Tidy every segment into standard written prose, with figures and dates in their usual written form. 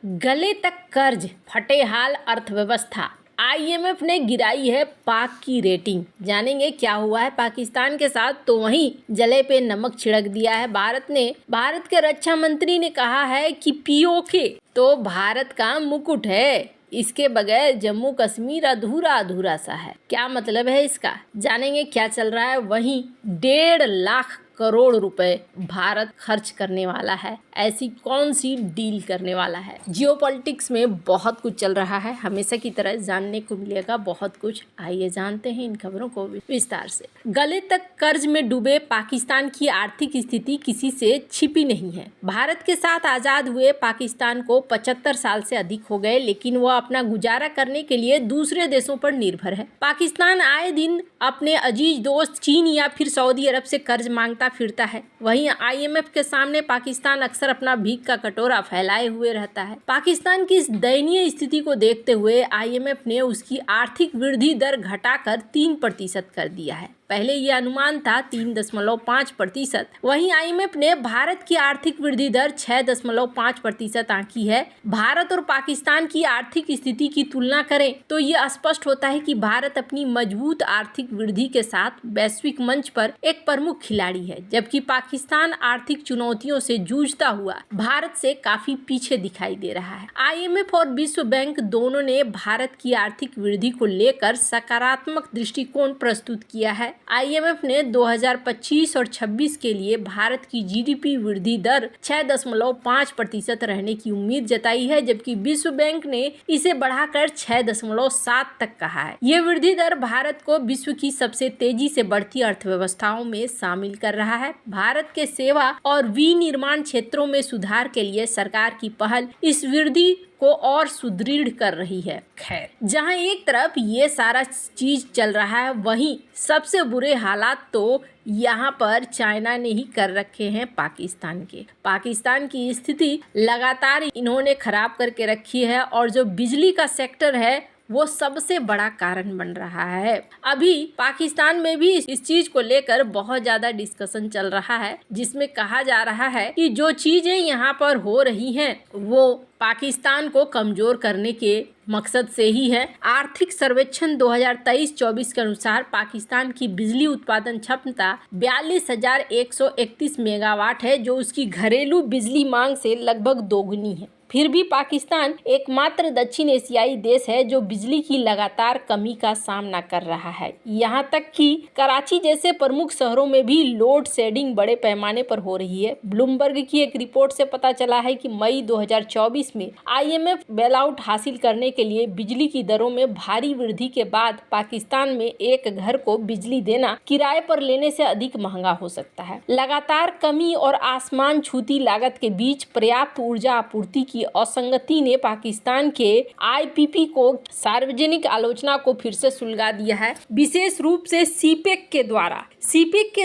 गले तक कर्ज, फटे हाल अर्थव्यवस्था। आईएमएफ ने गिराई है पाक की रेटिंग। जानेंगे क्या हुआ है पाकिस्तान के साथ। तो वहीं जले पे नमक छिड़क दिया है भारत के रक्षा मंत्री ने कहा है कि पीओके तो भारत का मुकुट है, इसके बगैर जम्मू कश्मीर अधूरा अधूरा सा है। क्या मतलब है इसका, जानेंगे क्या चल रहा है। वहीं 1.5 लाख करोड़ रुपए भारत खर्च करने वाला है। ऐसी कौन सी डील करने वाला है। जियोपॉलिटिक्स में बहुत कुछ चल रहा है, हमेशा की तरह जानने को मिलेगा बहुत कुछ। आइए जानते हैं इन खबरों को विस्तार से। गले तक कर्ज में डूबे पाकिस्तान की आर्थिक स्थिति किसी से छिपी नहीं है। भारत के साथ आजाद हुए पाकिस्तान को 75 साल से अधिक हो गए, लेकिन वह अपना गुजारा करने के लिए दूसरे देशों पर निर्भर है। पाकिस्तान आए दिन अपने अजीज दोस्त चीन या फिर सऊदी अरब से कर्ज मांगता फिरता है। वहीं आईएमएफ के सामने पाकिस्तान अक्सर अपना भीख का कटोरा फैलाए हुए रहता है। पाकिस्तान की इस दयनीय स्थिति को देखते हुए आईएमएफ ने उसकी आर्थिक वृद्धि दर घटाकर 3% कर दिया है। पहले ये अनुमान था 3.5%। वहीं आईएमएफ ने भारत की आर्थिक वृद्धि दर 6.5% आंकी है। भारत और पाकिस्तान की आर्थिक स्थिति की तुलना करें तो ये स्पष्ट होता है कि भारत अपनी मजबूत आर्थिक वृद्धि के साथ वैश्विक मंच पर एक प्रमुख खिलाड़ी है, जबकि पाकिस्तान आर्थिक चुनौतियों से जूझता हुआ भारत से काफी पीछे दिखाई दे रहा है। आईएमएफ और विश्व बैंक दोनों ने भारत की आर्थिक वृद्धि को लेकर सकारात्मक दृष्टिकोण प्रस्तुत किया है। आईएमएफ ने 2025 और 26 के लिए भारत की जीडीपी वृद्धि दर 6.5% रहने की उम्मीद जताई है, जबकि विश्व बैंक ने इसे बढ़ाकर 6.7 तक कहा है। ये वृद्धि दर भारत को विश्व की सबसे तेजी से बढ़ती अर्थव्यवस्थाओं में शामिल कर रहा है। भारत के सेवा और विनिर्माण क्षेत्रों में सुधार के लिए सरकार की पहल इस वृद्धि को और सुदृढ़ कर रही है। खैर, जहां एक तरफ ये सारा चीज चल रहा है, वहीं सबसे बुरे हालात तो यहाँ पर चाइना ने ही कर रखे हैं पाकिस्तान की स्थिति लगातार इन्होंने खराब करके रखी है, और जो बिजली का सेक्टर है वो सबसे बड़ा कारण बन रहा है। अभी पाकिस्तान में भी इस चीज को लेकर बहुत ज्यादा डिस्कशन चल रहा है, जिसमें कहा जा रहा है कि जो चीजें यहाँ पर हो रही हैं वो पाकिस्तान को कमजोर करने के मकसद से ही है। आर्थिक सर्वेक्षण 2023-24 के अनुसार पाकिस्तान की बिजली उत्पादन क्षमता 42,131 मेगावाट है, जो उसकी घरेलू बिजली मांग से लगभग दोगुनी है। फिर भी पाकिस्तान एकमात्र दक्षिण एशियाई देश है जो बिजली की लगातार कमी का सामना कर रहा है। यहाँ तक कि कराची जैसे प्रमुख शहरों में भी लोड शेडिंग बड़े पैमाने पर हो रही है। ब्लूमबर्ग की एक रिपोर्ट से पता चला है कि मई 2024 में आईएमएफ बेलआउट हासिल करने के लिए बिजली की दरों में भारी वृद्धि के बाद पाकिस्तान में एक घर को बिजली देना किराए पर लेने से अधिक महंगा हो सकता है। लगातार कमी और आसमान छूती लागत के बीच पर्याप्त ऊर्जा आपूर्ति की असंगति ने पाकिस्तान के आईपीपी को सार्वजनिक आलोचना को फिर से सुलगा दिया है, विशेष रूप से सीपेक के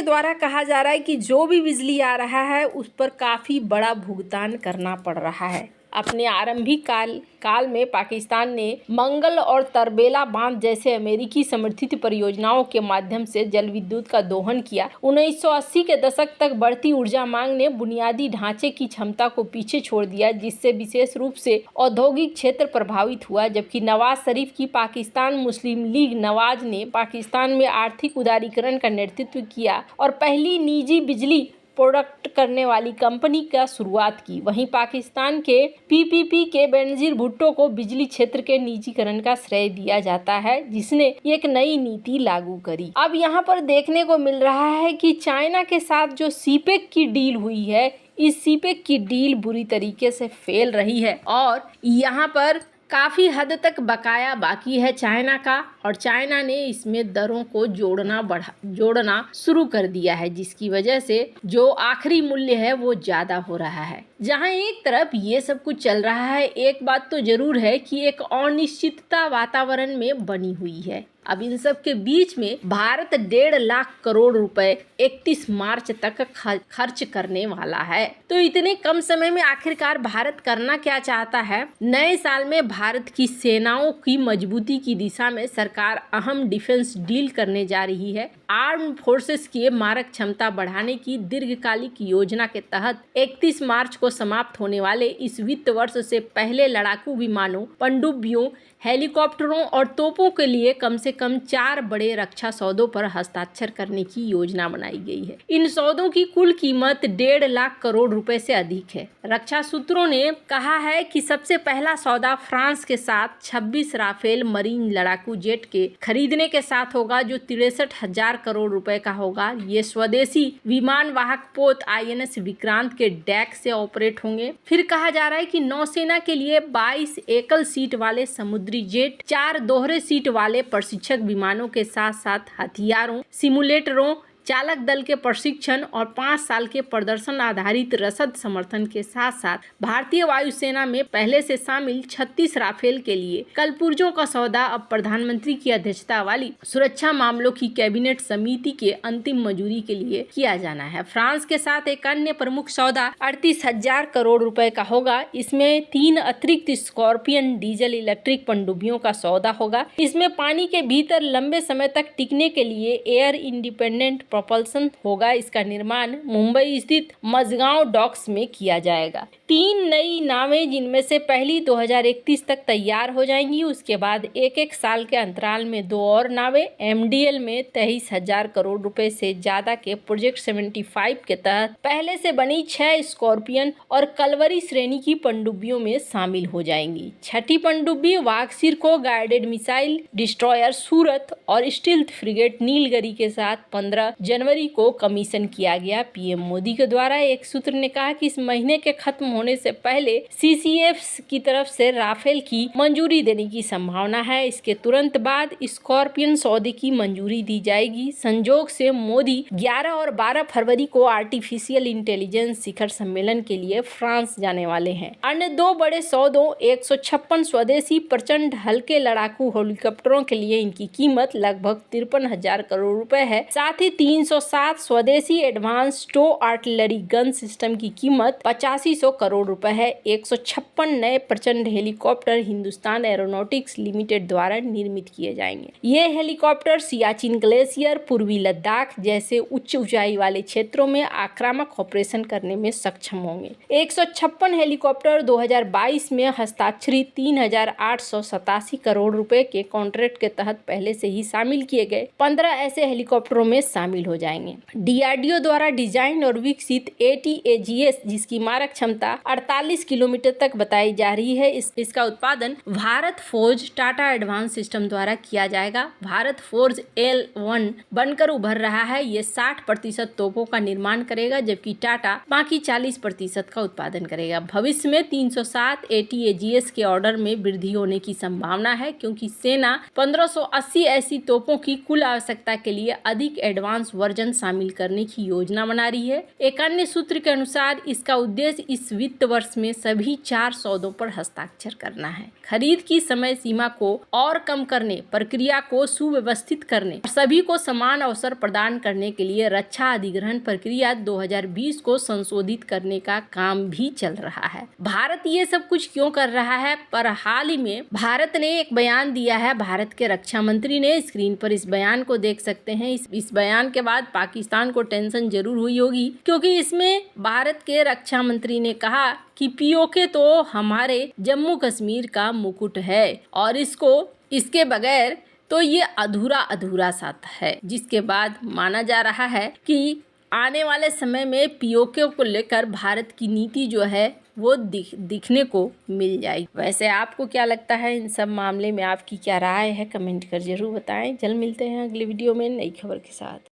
द्वारा कहा जा रहा है कि जो भी बिजली आ रहा है उस पर काफी बड़ा भुगतान करना पड़ रहा है। अपने आरंभिक काल में पाकिस्तान ने मंगल और तरबेला बांध जैसे अमेरिकी समर्थित परियोजनाओं के माध्यम से जल विद्युत का दोहन किया। 1980 के दशक तक बढ़ती ऊर्जा मांग ने बुनियादी ढांचे की क्षमता को पीछे छोड़ दिया, जिससे विशेष रूप से औद्योगिक क्षेत्र प्रभावित हुआ। जबकि नवाज शरीफ की पाकिस्तान मुस्लिम लीग नवाज ने पाकिस्तान में आर्थिक उदारीकरण का नेतृत्व किया और पहली निजी बिजली प्रोडक्ट करने वाली कंपनी का शुरुआत की। वहीं पाकिस्तान के पीपीपी के बेनजीर भुट्टो को बिजली क्षेत्र के निजीकरण का श्रेय दिया जाता है, जिसने एक नई नीति लागू करी। अब यहाँ पर देखने को मिल रहा है कि चाइना के साथ जो सीपेक की डील हुई है, इस सीपेक की डील बुरी तरीके से फेल रही है और यहाँ पर काफ़ी हद तक बकाया बाकी है चाइना का, और चाइना ने इसमें दरों को जोड़ना शुरू कर दिया है, जिसकी वजह से जो आखिरी मूल्य है वो ज़्यादा हो रहा है। जहां एक तरफ ये सब कुछ चल रहा है, एक बात तो जरूर है कि एक अनिश्चितता वातावरण में बनी हुई है। अब इन सब के बीच में भारत 1.5 लाख करोड़ रुपए 31 मार्च तक खर्च करने वाला है। तो इतने कम समय में आखिरकार भारत करना क्या चाहता है? नए साल में भारत की सेनाओं की मजबूती की दिशा में सरकार अहम डिफेंस डील करने जा रही है। आर्म फोर्सेस की मारक क्षमता बढ़ाने की दीर्घकालिक योजना के तहत 31 मार्च को समाप्त होने वाले इस वित्त वर्ष से पहले लड़ाकू विमानों, पनडुब्बियों, हेलीकॉप्टरों और तोपों के लिए कम से कम 4 बड़े रक्षा सौदों पर हस्ताक्षर करने की योजना बनाई गई है। इन सौदों की कुल कीमत 1.5 लाख करोड़ रुपए से अधिक है। रक्षा सूत्रों ने कहा है कि सबसे पहला सौदा फ्रांस के साथ 26 राफेल मरीन लड़ाकू जेट के खरीदने के साथ होगा, जो 63,000 करोड़ रुपए का होगा। ये स्वदेशी विमान वाहक पोत INS विक्रांत के डेक से ऑपरेट होंगे। फिर कहा जा रहा है कि नौसेना के लिए 22 एकल सीट वाले समुद्री जेट, 4 दोहरे सीट वाले प्रशिक्षक विमानों के साथ साथ हथियारों, सिमुलेटरों, चालक दल के प्रशिक्षण और 5 साल के प्रदर्शन आधारित रसद समर्थन के साथ साथ भारतीय वायुसेना में पहले से शामिल 36 राफेल के लिए कल पुर्जों का सौदा अब प्रधानमंत्री की अध्यक्षता वाली सुरक्षा मामलों की कैबिनेट समिति के अंतिम मंजूरी के लिए किया जाना है। फ्रांस के साथ एक अन्य प्रमुख सौदा 38,000 करोड़ रुपए का होगा। इसमें 3 अतिरिक्त स्कॉर्पियन डीजल इलेक्ट्रिक पनडुब्बियों का सौदा होगा। इसमें पानी के भीतर लंबे समय तक टिकने के लिए एयर इंडिपेंडेंट प्रोपल्सन होगा। इसका निर्माण मुंबई स्थित मझगांव डॉक्स में किया जाएगा। 3 नई नावें, जिनमें से पहली 2031 तक तैयार हो जाएंगी। उसके बाद एक साल के अंतराल में 2 और नावें MDL में 23,000 करोड़ रुपए से ज्यादा के प्रोजेक्ट 75 के तहत पहले से बनी 6 स्कॉर्पियन और कलवरी श्रेणी की पनडुब्बियों में शामिल हो जाएंगी। छठी पनडुब्बी वागसीर को गाइडेड मिसाइल डिस्ट्रॉयर सूरत और स्टील्थ फ्रिगेट नीलगिरी के साथ 15 जनवरी को कमीशन किया गया। PM मोदी के द्वारा एक सूत्र ने कहा कि इस महीने के खत्म होने से पहले CCF की तरफ से राफेल की मंजूरी देने की संभावना है। इसके तुरंत बाद स्कॉर्पियन सौदे की मंजूरी दी जाएगी। संजोग से मोदी 11 और 12 फरवरी को आर्टिफिशियल इंटेलिजेंस शिखर सम्मेलन के लिए फ्रांस जाने वाले हैं। अन्य 2 बड़े सौदों 156 स्वदेशी प्रचंड हल्के लड़ाकू हेलीकॉप्टरों के लिए इनकी कीमत लगभग 53,000 करोड़ रुपए है। साथ ही 307 स्वदेशी advance tow artillery gun system की कीमत 8500 करोड़ रुपए है। 156 नए प्रचंड हेलीकॉप्टर हिंदुस्तान एरोनॉटिक्स लिमिटेड द्वारा निर्मित किए जाएंगे। ये हेलीकॉप्टर सियाचिन ग्लेशियर, पूर्वी लद्दाख जैसे उच्च ऊंचाई वाले क्षेत्रों में आक्रामक ऑपरेशन करने में सक्षम होंगे। 156 हेलीकॉप्टर 2022 में हस्ताक्षरित 3,887 करोड़ रुपए के कॉन्ट्रैक्ट के तहत पहले से ही शामिल किए गए 15 ऐसे हेलीकॉप्टरों में शामिल हो जाएंगे। DRDO द्वारा डिजाइन और विकसित ATAGS, जिसकी मारक क्षमता 48 किलोमीटर तक बताई जा रही है, इसका उत्पादन Bharat forge Tata advance system द्वारा किया जाएगा। भारत फोर्ज L1 बनकर उभर रहा है। ये 60% तोपों का निर्माण करेगा, जबकि टाटा बाकी 40% का उत्पादन करेगा। भविष्य में 307 ATAGS के ऑर्डर में वृद्धि होने की संभावना है, क्योंकि सेना 1580 ऐसी तोपों की कुल आवश्यकता के लिए अधिक एडवांस वर्जन शामिल करने की योजना बना रही है। एक अन्य सूत्र के अनुसार इसका उद्देश्य इस वित्त वर्ष में सभी 4 सौदों पर हस्ताक्षर करना है। खरीद की समय सीमा को और कम करने, प्रक्रिया को सुव्यवस्थित करने और सभी को समान अवसर प्रदान करने के लिए रक्षा अधिग्रहण प्रक्रिया 2020 को संशोधित करने का काम भी चल रहा है। भारत ये सब कुछ क्यों कर रहा है? पर हाल ही में भारत ने एक बयान दिया है। भारत के रक्षा मंत्री ने, स्क्रीन पर इस बयान को देख सकते हैं। इस बयान के बाद पाकिस्तान को टेंशन जरूर हुई होगी, क्योंकि इसमें भारत के रक्षा मंत्री ने कहा कि POK तो हमारे जम्मू कश्मीर का मुकुट है और इसके बगैर तो ये अधूरा सा है। जिसके बाद माना जा रहा है कि आने वाले समय में POK को लेकर भारत की नीति जो है वो दिखने को मिल जाएगी। वैसे आपको क्या लगता है इन सब मामले में? आपकी क्या राय है? कमेंट कर जरूर बताएं। जल्द मिलते हैं अगली वीडियो में नई खबर के साथ।